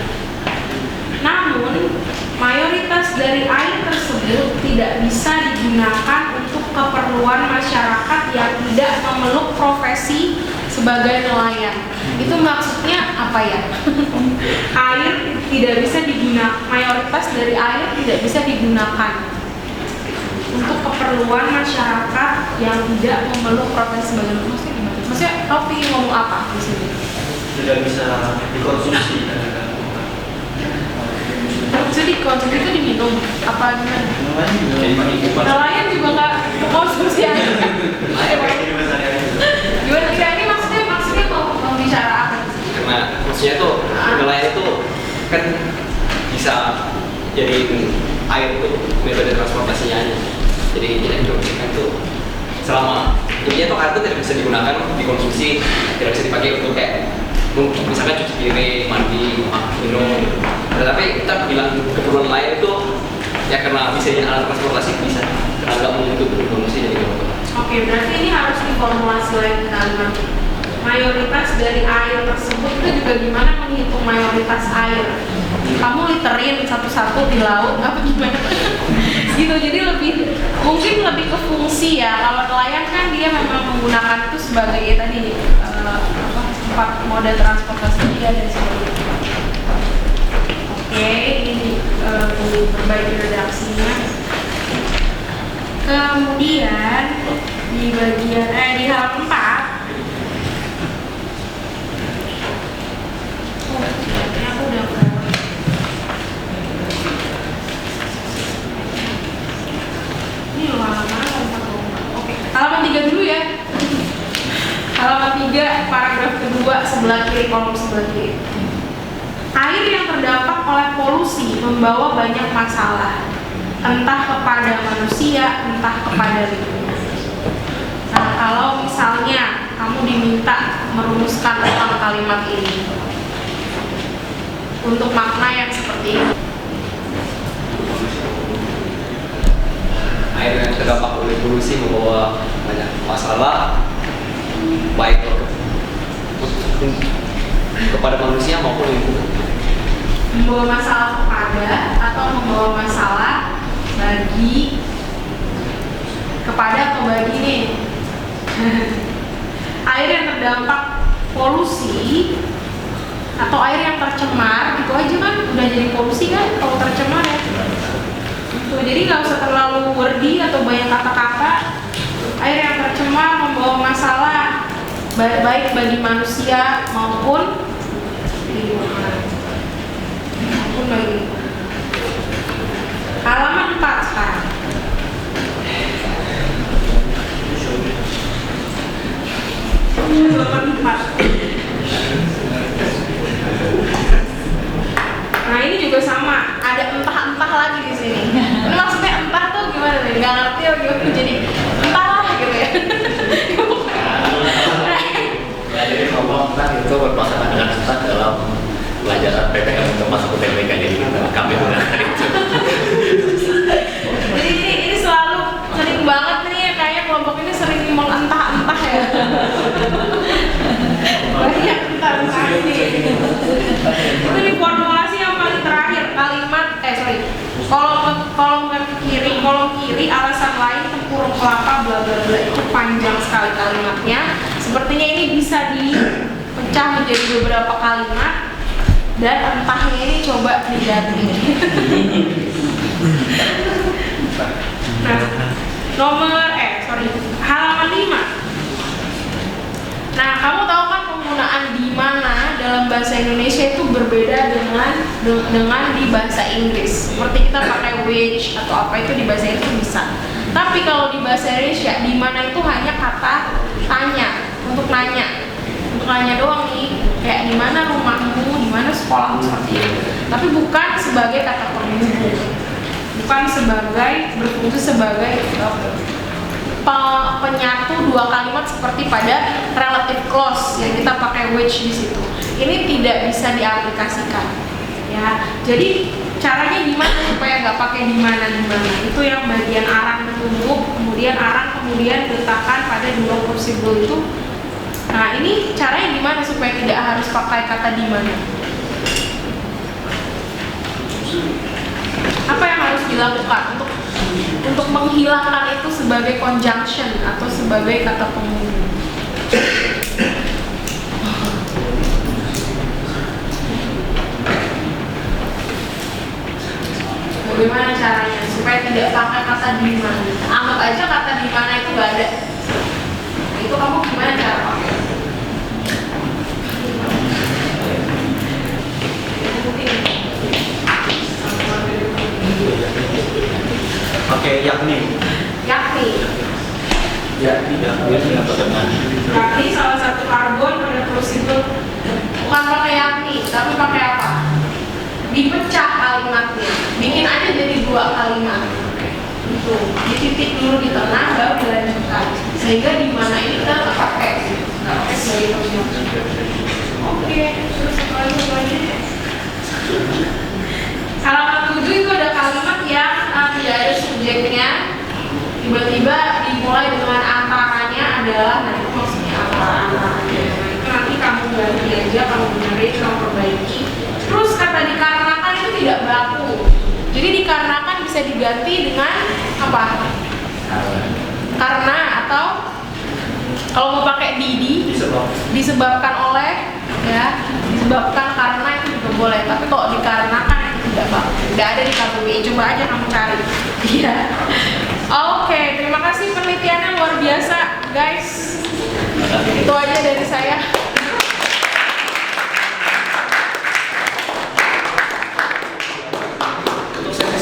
Namun, mayoritas dari air tersebut tidak bisa digunakan untuk keperluan masyarakat yang tidak memeluk profesi sebagai nelayan. Itu maksudnya apa ya? Air tidak bisa digunakan, mayoritas dari air tidak bisa digunakan untuk keperluan masyarakat yang tidak memeluk profesi sebagai nelayan. Maksudnya gimana? Maksudnya kau ingin ngomong apa di sini? Tidak bisa dikonsumsi. Jadi konsumsi itu diminum apa gimana? Nelayan juga nggak konsumsi air. Gimana kira ini maksudnya mau bicara apa? Karena maksudnya tuh nelayan itu kan bisa jadi air itu metode transportasinya aja. Jadi tidak kan tuh selama intinya tuh air itu tidak bisa digunakan dikonsumsi, tidak bisa dipakai untuk kayak misalkan cuci piring, mandi, minum. Tetapi kita bilang keperluan lain itu ya karena bisa jadi alat transportasi bisa, karena nggak menyentuh konsumsi jadi gitu. Oke, berarti ini harus diformulasi lagi kalimat. Mayoritas dari air tersebut itu juga gimana menghitung mayoritas air? Kamu literin satu-satu di laut apa gimana? Gitu, jadi mungkin lebih ke fungsi ya. Kalau nelayan kan dia memang menggunakan itu sebagai ya tadi empat moda transportasi dia dan sebagainya. Oke, ini perbaiki redaksinya. Kemudian di bagian di halaman 4. Oh, ini aku udah ini loh halaman 4. Oke, halaman 3 dulu ya. Halaman 3, paragraf kedua sebelah kiri, kolom sebelah kiri. Air yang terdampak oleh polusi membawa banyak masalah, entah kepada manusia, entah kepada lingkungan. Nah, kalau misalnya kamu diminta merumuskan tentang kalimat ini untuk makna yang seperti ini. Air yang terdampak oleh polusi membawa banyak masalah, baik kepada manusia maupun lingkungan. Membawa masalah kepada atau membawa masalah kepada atau bagi nih. Air yang terdampak polusi atau air yang tercemar itu aja kan udah jadi polusi kan kalau tercemar ya. Tuh, jadi nggak usah terlalu wordy atau banyak kata-kata. Air yang tercemar membawa masalah baik bagi manusia maupun lingkungan. Halaman 4 sekarang. Halaman 4. Nah, ini juga sama, ada entah-entah lagi di sini. Ini maksudnya entah tuh gimana nih? Nggak ngerti ya gimana, jadi entahlah gitu ya. Jadi ngomong entah itu berpasangan dengan entah dalam pelajaran PPM untuk masuk ke TPK, jadi kami menggunakan itu. Jadi ini selalu sering banget nih ya, kayak kelompok ini sering mengentah-entah ya. Banyak entah-entah ini. Itu di formulasi yang paling terakhir kalimat kolom kiri alasan lain tempurung kelapa bla bla bla, itu panjang sekali kalimatnya. Sepertinya ini bisa dipecah menjadi beberapa kalimat. Dan entahnya ini coba diganti. Nah, halaman 5. Nah, kamu tahu kan penggunaan di mana dalam bahasa Indonesia itu berbeda dengan di bahasa Inggris. Seperti kita pakai which atau apa itu di bahasa Inggris bisa. Tapi kalau di bahasa Indonesia di mana itu hanya kata tanya, untuk nanya. Untuk nanya doang nih, kayak di mana rumahmu, di mana sekolahmu, seperti itu. Tapi bukan sebagai kata penghubung, bukan berfungsi sebagai penyatu dua kalimat seperti pada relative clause yang kita pakai which di situ. Ini tidak bisa diaplikasikan, ya. Jadi caranya gimana supaya nggak pakai di mana? Itu yang bagian arang ditumbuk, kemudian arang diletakkan pada dua possible itu. Nah, ini caranya gimana supaya tidak harus pakai kata di mana? Apa yang harus dilakukan untuk menghilangkan itu sebagai conjunction atau sebagai kata penghubung? Bagaimana caranya supaya tidak pakai kata di mana? Anggap aja kata di mana itu nggak ada. Itu kamu gimana cara pakai? Oke, yakni. Yakni. Yakni salah satu karbon pada plausible. Bukan pakai yakni, tapi pakai apa? Dipecah kalimatnya, bikin aja jadi 2 kalimat. Gitu. Dititik dulu di tengah, baru dilanjutkan. Sehingga di mana ini kita nggak pakai sebagai conjunction. Oke, terus apa lagi? Halaman 7 itu ada kalimat yang tidak ada subjeknya. Tiba-tiba dimulai dengan antaranya adalah, nah itu maksudnya antaranya. Itu nanti kamu ganti aja, kamu benerin, kamu perbaiki. Terus kata dikarenakan itu tidak baku. Jadi dikarenakan bisa diganti dengan apa? Karena, atau kalau mau pakai disebabkan oleh, ya, disebabkan karena itu juga boleh. Tapi kalau dikarenakan itu tidak baku. Tidak ada di KBBI. Coba aja kamu cari. Iya. Oke, terima kasih penelitiannya luar biasa, guys. Itu aja dari saya.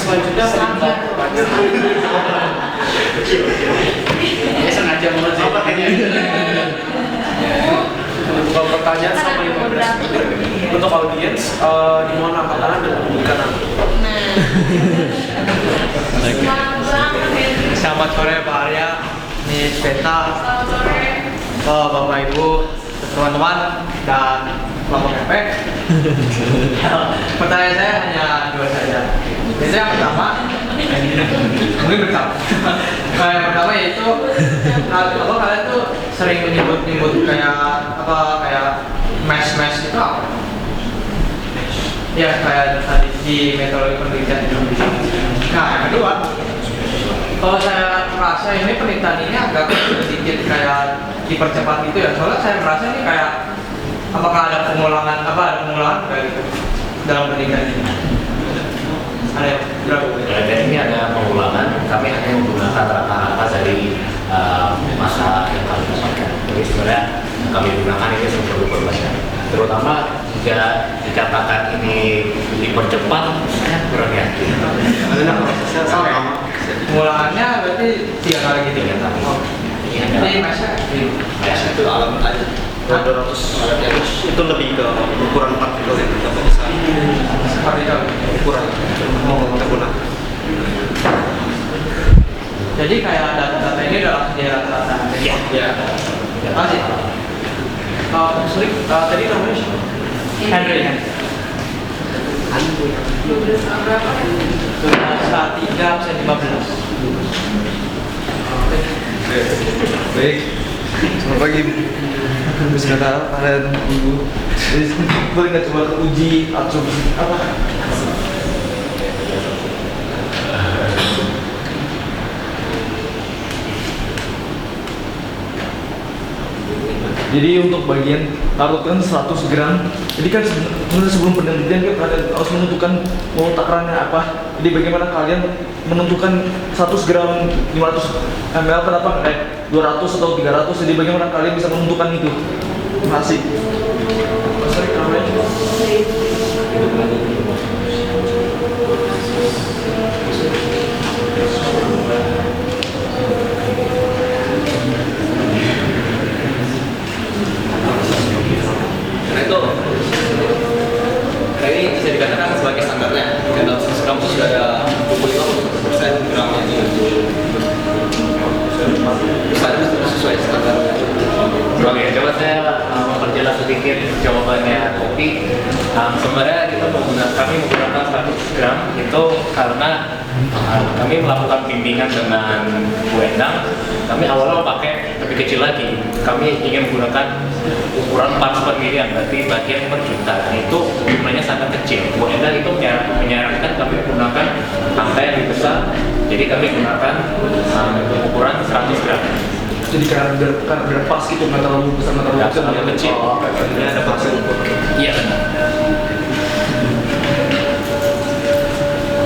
Selanjutnya Ya sengaja banget sih. buka pertanyaan sama 15 menit untuk audiens. Dimohon angkat tangan dan buka nama. Selamat sore Pak Arya, ini Peta, Selamat sore. Bapak Ibu, teman-teman dan kelompok efek. Pertanyaan saya hanya 2 saja. Itu yang pertama, mungkin bertahun. Yang pertama yaitu, kalau kalian tuh sering menyebut kayak apa, kayak mesh itu apa? Ya kayak tadi di metodologi penelitian Indonesia. Nah yang kedua, kalau saya merasa ini penelitian ini agak sedikit kayak dipercepat gitu ya. Soalnya saya merasa ini kayak apakah ada pengulangan kayak gitu dalam penelitian ini? Ada yang berapa? Dan ini ada pengulangan, kami hanya menggunakan rata-rata dari masa yang kami dapatkan. Jadi sebenarnya kami gunakan ini sebagai perbandingan. Terutama jika dikatakan ini dipercepat, saya kurang yakin. Sama. Pengulangannya berarti 3 kali gitu ya? Oh, ini Jadi hanya masnya Itu alamat aja. 200 itu lebih ke ukuran partikel yang kita bisa seperti itu. ukuran kita gunakan. Jadi kayak data-data ini udah langsung dia rata-rata. Ya. Masih. Sorry, tadi namanya siapa? Henry. 12 berapa? Saat 3 bisa 15. Baik, selamat pagi. Sekarang ada Ibu. Boleh nggak coba uji absorpsi apa? Jadi untuk bagian larutkan 100 gram. Jadi kan sebenarnya sebelum penelitian kan kalian harus menentukan mau takarannya apa. Jadi bagaimana kalian menentukan 100 gram 500 ml kenapa kayak 200 atau 300. Jadi bagaimana kalian bisa menentukan itu? Terima kasih. Sorry, namanya Karena itu, ini bisa dikatakan sebagai standarnya. Dan dalam 100 gram itu sudah ada 25% gramnya ini. Sesuai standar. Oke, coba saya memperjelas sedikit jawabannya kopi. Sebenarnya kami menggunakan 100 gram itu karena kami melakukan bimbingan dengan Bu Endang. Kami awalnya pakai lebih kecil lagi. Kami ingin menggunakan ukuran parts per million, berarti bagian per juta. Dan itu jumlahnya sangat kecil. Bu Endang itu menyarankan kami Jadi kami gunakan ukuran 100 gram. Jadi karena biar pas gitu, nggak terlalu besar, nggak terlalu Ya, kecil. terlalu kecil. Ini ada pasir ukur. Iya.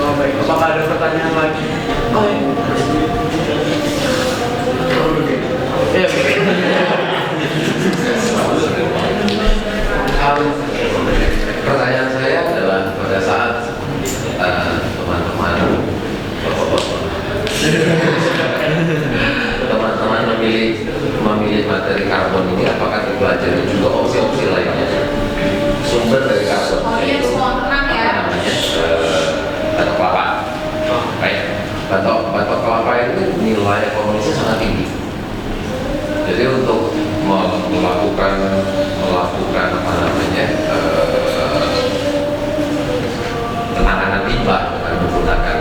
Oh, baik. Apakah ada pertanyaan lagi? Oh, iya. Iya. Pertanyaan saya adalah pada saat teman-teman memilih materi karbon ini, apakah dipelajari juga opsi-opsi lainnya sumber dari karbon, Yang spontan ya. batok kelapa. Baik, batok kelapa itu nilai ekonomisnya sangat tinggi. Jadi untuk melakukan apa namanya penanganan limbah dengan menggunakan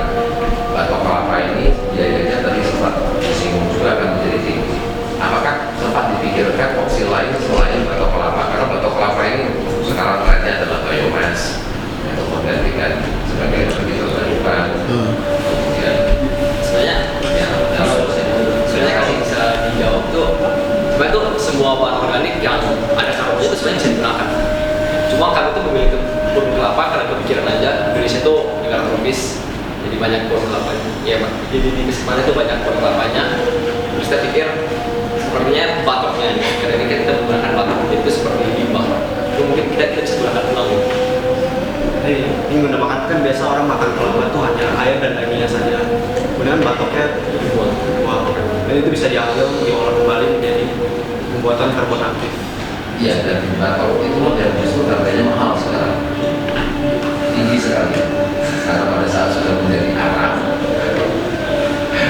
batok kelapa ini, biayanya tadi sempat disinggung juga akan menjadi tinggi. Apakah sempat dipikirkan opsi lain selain batok kelapa? Karena batok kelapa ini sekarang trennya adalah biomass untuk menggantikan sebagai energi terbarukan. Kemudian Sebenarnya ya, sebenarnya kalau bisa dijawab tuh sebenarnya tuh semua bahan organik yang ada karbonnya itu sebenarnya bisa digunakan. Cuma kami tuh memilih kebun kelapa karena kepikiran aja Indonesia tuh negara tropis, jadi banyak pohon kelapa. Ya, jadi di kesempatan itu banyak pohon kelapanya. Terus kita pikir sepertinya batoknya, karena ini kita menggunakan batok itu seperti limbah. Itu mungkin kita bisa gunakan ulang. Ini makan kan biasa orang makan kelapa tuh hanya air dan dagingnya saja. Kemudian batoknya dibuang. Dan itu bisa diambil, diolah kembali menjadi pembuatan karbon aktif. iya, dan batok itu dan justru harganya mahal sekarang, tinggi sekali. Karena pada saat sudah menjadi arang,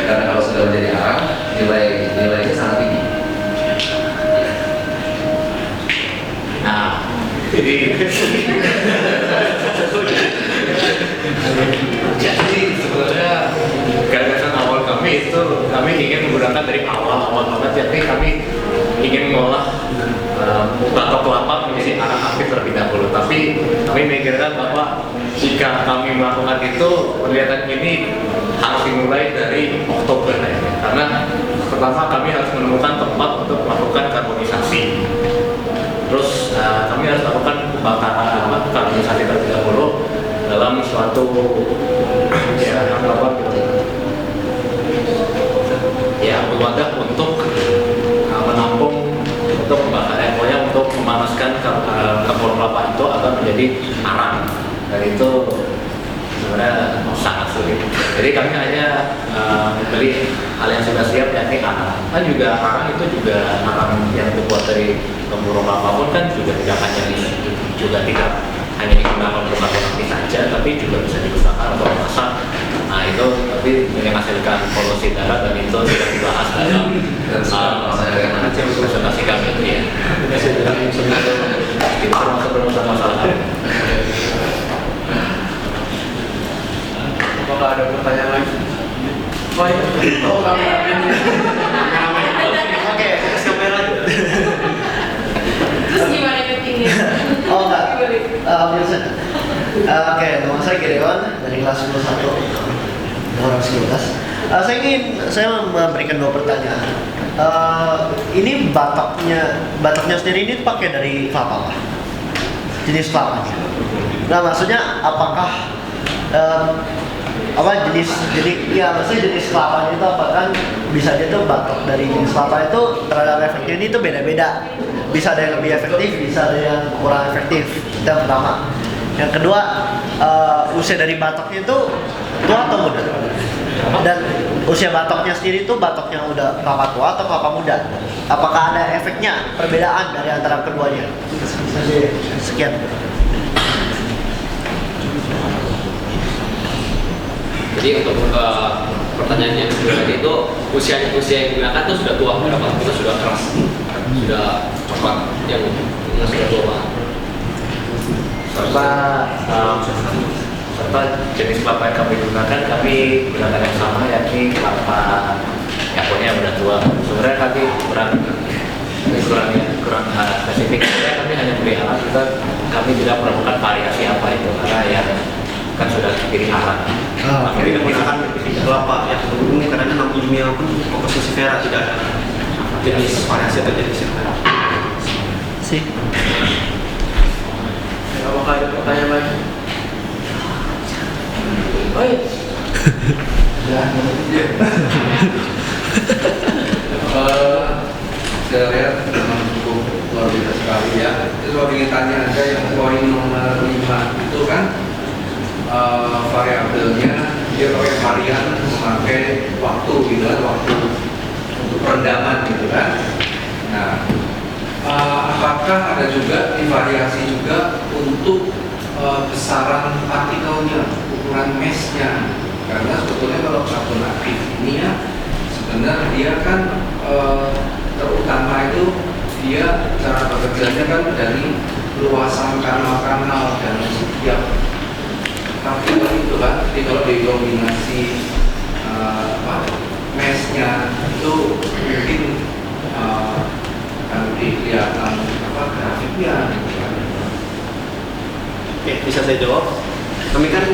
karena kalau sudah menjadi arang, nilainya sangat tinggi. Nah, jadi sebenarnya gagasan awal kami itu kami ingin menggunakan dari awal banget, jadi kami ingin mengolah batok kelapa menjadi arang aktif terlebih dahulu. Tapi kami memikirkan bahwa jika kami melakukan itu, kegiatan ini harus dimulai dari Oktober ya. Karena pertama kami harus menemukan tempat untuk melakukan karbonisasi. Terus kami harus lakukan pembakaran karbonisasi terlebih dahulu dalam suatu wadah untuk menampung untuk pembakaran, pokoknya untuk memanaskan kebun kelapa itu agar menjadi arang, dan itu sebenarnya sangat sulit. Jadi kami hanya membeli hal yang sudah siap, yakni arang. Kan juga arang itu juga arang yang terbuat dari kebun kelapa pun kan juga tidak hanya digunakan untuk karbon aktif saja, tapi juga bisa digunakan untuk masak. Nah itu tapi menghasilkan polusi darat, dan itu sudah dibahas dalam presentasi kami itu ya. Itu termasuk permasalahan masalah kami. Apakah ada pertanyaan lagi? Oh, iya. Oh, Oke, fokus kamera. Terus gimana nyetingnya? Oh enggak, biasa. Oke, nama saya Gideon dari kelas 11 orang 11. Saya memberikan 2 pertanyaan. Ini batoknya sendiri ini pakai dari kelapa lah, jenis kelapanya. Nah maksudnya apakah maksudnya jenis kelapanya itu apakah bisa aja tuh batok dari jenis kelapa itu terhadap efeknya ini tuh beda-beda. Bisa ada yang lebih efektif, bisa ada yang kurang efektif. Itu yang pertama. Yang kedua, usia dari batoknya itu tua atau muda? Dan usia batoknya sendiri itu batoknya udah kelapa tua atau kelapa muda? Apakah ada efeknya, perbedaan dari antara keduanya? Sekian. Jadi untuk pertanyaan yang kedua tadi itu usia yang digunakan itu sudah tua, berapa? Kita sudah keras, sudah cepat, yang sudah tua banget. Serta jenis kelapa yang kami gunakan yang sama, yakni kelapa yang pokoknya udah tua. Sebenarnya kami kurang spesifik. Sebenarnya kami hanya beri alat, kami tidak menemukan variasi apa itu, karena ya kan sudah pilihan. Kami menggunakan kelapa yang umum karena nama ilmiah pun Cocos vera tidak ada jenis variasi atau jenis yang lain. Sih. Apakah ada pertanyaan lagi? Oh iya. Saya lihat memang cukup luar biasa sekali ya. Itu kalau ingin tanya aja yang poin nomor 5 itu kan variabelnya dia pakai varian memakai waktu gitu kan, waktu untuk perendaman gitu kan. Nah, apakah ada juga divariasi juga untuk besaran partikelnya, ukuran meshnya? Karena sebetulnya kalau karbon aktif ini ya sebenarnya dia kan terutama itu dia cara bekerjanya kan dari luasan kanal-kanal dan setiap partikel itu kan. Jadi kalau dikombinasi meshnya itu mungkin akan kelihatan grafiknya. Oke, bisa saya jawab? Kami kan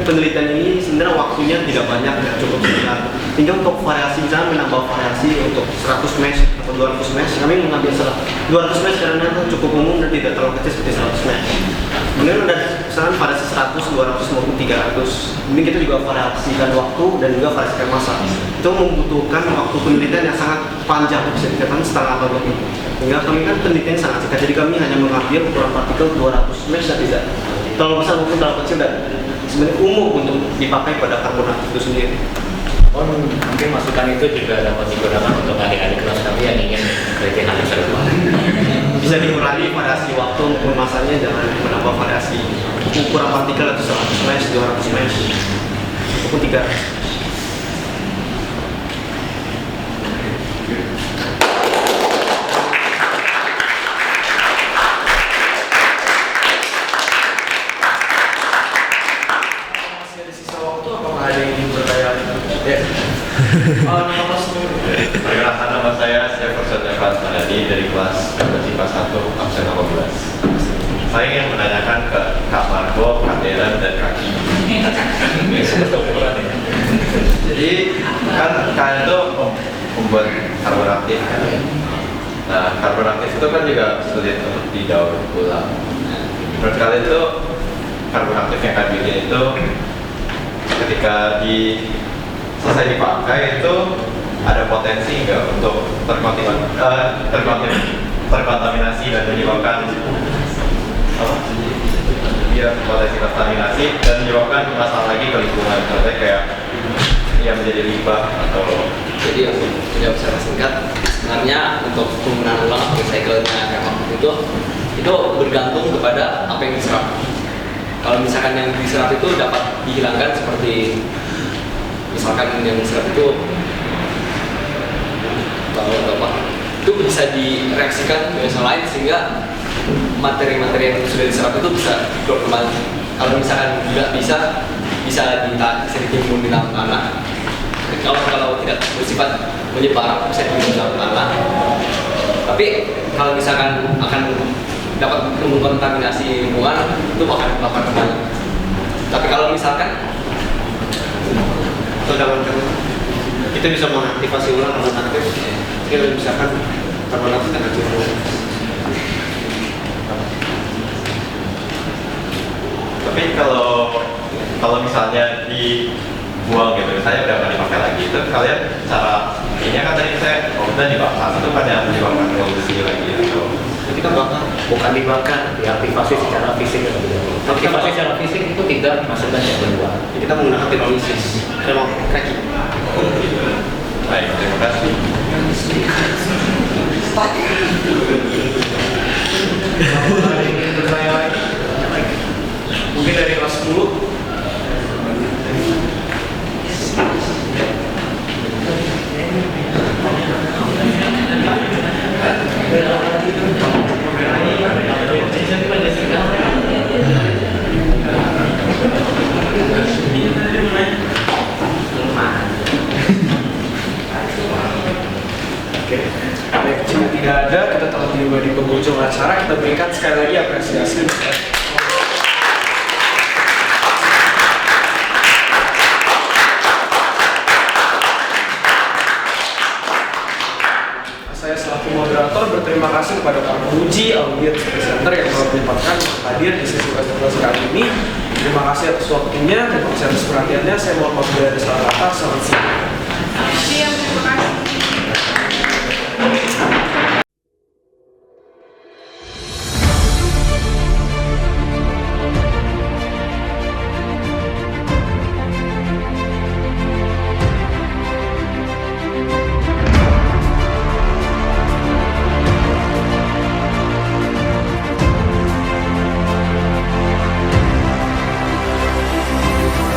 penelitian ini sebenarnya waktunya tidak banyak dan cukup singkat. Tinggal untuk variasi, misalnya menambah variasi untuk 100 mesh atau 200 mesh, kami mengambil 200 mesh karena itu cukup umum dan tidak terlalu kecil seperti 100 mesh. Kemudian ada misalnya variasi 100, 200 maupun 300. Kemudian kita juga variasikan waktu dan juga variasikan massa. Itu membutuhkan waktu penelitian yang sangat panjang, bisa dikatakan setengah abad lebih. Sehingga kami kan penelitian sangat singkat, jadi kami hanya mengambil ukuran partikel 200 mesh dan tidak terlalu besar maupun terlalu kecil dan sebenarnya umum untuk dipakai pada karbon aktif itu sendiri. Oh, mungkin masukan itu juga dapat digunakan untuk adik-adik kelas kami yang ingin penelitian hal tersebut. Bisa dikurangi variasi waktu maupun masanya, jangan menambah variasi ukuran partikel atau 100 mesh, 200 mesh, maupun 300. Perkenalkan, nama saya Jefferson Evan Manadi dari kelas IPA 1 absen 18. Saya ingin menanyakan ke Kak Marco, Kak Deran, dan Kak Ki. Jadi kan kalian itu membuat karbon aktif kan? Nah, karbon aktif itu kan juga sulit untuk didaur ulang. Menurut kalian itu karbon aktif yang kalian bikin itu ketika selesai dipakai itu ada potensi nggak untuk terkontaminasi dan menyebabkan potensi kontaminasi dan menyebabkan masalah lagi ke lingkungan, contohnya kayak menjadi limbah atau. Jadi untuk menjawab secara singkat, sebenarnya untuk penggunaan ulang atau recycle-nya itu bergantung kepada apa yang diserap. Kalau misalkan yang diserap itu dapat dihilangkan, seperti misalkan yang diserap itu itu bisa direaksikan ke yang lain sehingga materi-materi yang sudah diserap itu bisa keluar kembali. Kalau misalkan nggak bisa ditimbun di dalam tanah. Kalau tidak bersifat menyebar bisa ditimbun di dalam tanah. Tapi kalau misalkan akan dapat mengkontaminasi lingkungan itu akan keluar kembali. Tapi kalau misalkan kita bisa mengaktifasi ulang karbon aktif, kita misalkan karbon aktif dan aktif. Tapi kalau misalnya dibuang gitu, misalnya udah nggak dipakai lagi, itu kalian cara ini kan tadi saya udah dibakar, itu kan yang menyebabkan polusi lagi atau kita bakar? Bukan dibakar, diaktifasi secara fisik. Aktivasi secara fisik itu tidak dimasukkan yang kedua. Kita menggunakan teknologi kaki. Baik, terima kasih. Mungkin dari kelas 10. Baik, jika tidak ada, kita telah tiba di penghujung acara. Kita berikan sekali lagi apresiasi. kali ini. Terima kasih atas waktunya, terima kasih atas perhatiannya. Saya mohon maaf bila ada salah kata. Selamat siang. Terima kasih.